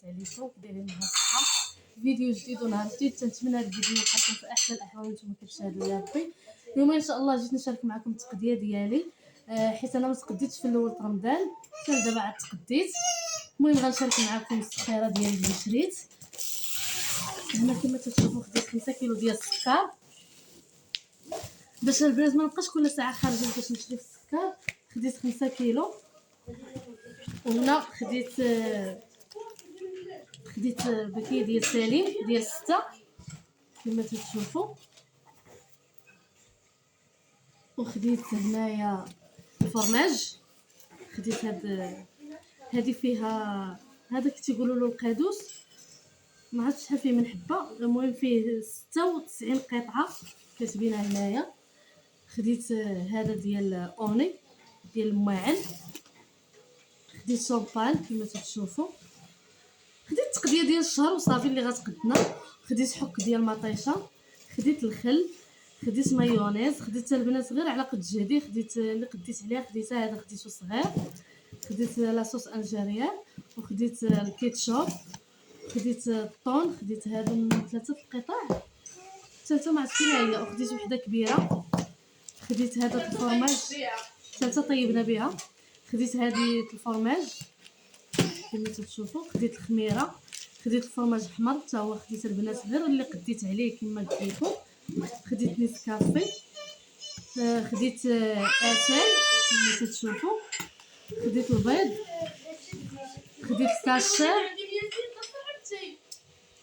لاباس عليكم دايرين نهار الصحه فيديو جديد ونهار جديد. تنتمنى هذا الفيديو يلقاكم في احسن الاحوال وانتم كتشاهدوا يا ربي. اليوم ان شاء الله جيت نشارك معكم التقديه ديالي، حيت انا ما تقديتش في الاول رمضان، حتى دابا عاد تقديت. المهم غنشارك معكم السخيره ديالي اللي شريت. هنا كما تشوفوا خديت 5 كيلو ديال السكر باش البنات ما نبقاش كل ساعه خارجه باش نشري في السكر. خديت 5 كيلو. وهنا خديت باكيه ديال سليم ديال 6 كما تشوفوا. وخديت هنايا الفرماج، خديت هذه فيها هذا كيقولوا له القادوس، ما عرفتش شحال فيه من حبه، المهم فيه 96 قطعه كتبينها هنايا. خديت هذا ديال اوني ديال الماعن، خديت شامبان كما تشوفوا. خديت التقديه ديال الشهر وصافي اللي غتقدنا. خديت حك ديال مطيشه، خديت الخل، خديت مايونيز، خديت البنات غير على قد جهدي. خديت اللي قديت عليها خديتها، هذا خديته صغير. خديت لاصوص انجيريان، وخديت الكيتشوب، خديت الطون، خديت هادو من 3 القطع ثلاثه ما عرفتش هي، وخديت وحده كبيره. خديت هذا الفرماج ثلاثه طيبنا بها. خديت هذه الفرماج كما تشوفوا. خديت الخميره، خديت الفرماج احمر حتى هو خديت البنات غير اللي قديت عليه كما قلت لكم. خديت نيسكافي، خديت اتاي كما تشوفوا. خديت البيض، خديت كاشير،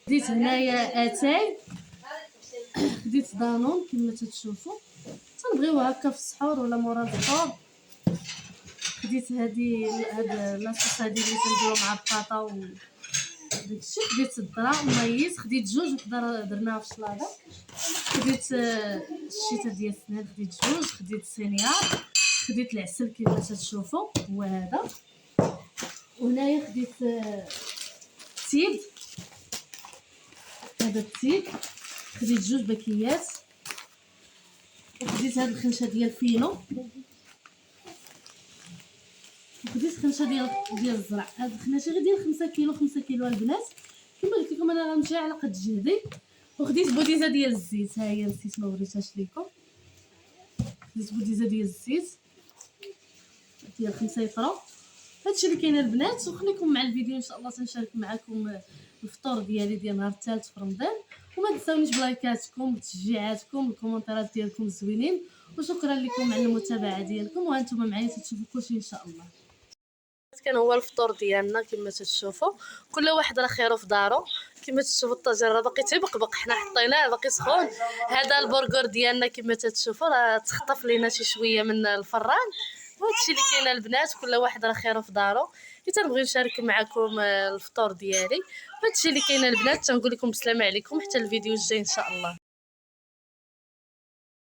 خديت هنايا اتاي، خديت دانون كما تشوفوا. تنبغيو هكا في السحور ولا مورا الفطور. خديت هاد لاصوص هادي اللي تنديرو مع البطاطا و داكشي. خديت الذره ميز، خديت جوج وحده درناها في الشلاضه. خديت الشيته ديال السنان، خديت جوج. خديت سينيار، خديت العسل كما تشوفوا هو هذا. وهنايا خديت التيد، هذا التيد. خديت جوج باكيات. وخديت هاد الخنشه ديال فينو، وخديت خنشه ديال الزرع. هاد الخنشه غير ديال 5 كيلو 5 كيلو البنات كما قلت لكم، انا غنمشي على قد جهدي. وخديت بوديزه ديال الزيت، ها هي نسيت ما وريتهاش لكم. خديت بوديزه ديال الزيت ديال 5 يطرو. هادشي اللي كاين البنات. وخليكم مع الفيديو ان شاء الله تنشارك معكم الفطور ديالي ديال نهار الثالث في رمضان. وما تنساونيش بلايكاتكم وتشجيعاتكم والكومونتيرات ديالكم الزوينين. وشكرا لكم على المتابعه ديالكم، وانتم معايا تشوفوا كلشي ان شاء الله. كان هو الفطور ديالنا كما تشوفوا. كل واحد راه خيرو في دارو كما تشوفوا. الطاجر راه باقي تيبقبق، حنا حطيناه باقي سخون. هذا البرغر ديالنا كما تشوفوا راه تخطف لينا شي شويه من الفران. وهادشي اللي كاين البنات، كل واحد راه خيرو في دارو. اللي تنبغي نشارك معكم الفطور ديالي، وهادشي اللي كاين البنات. تنقول لكم بسلامه عليكم حتى الفيديو الجاي ان شاء الله.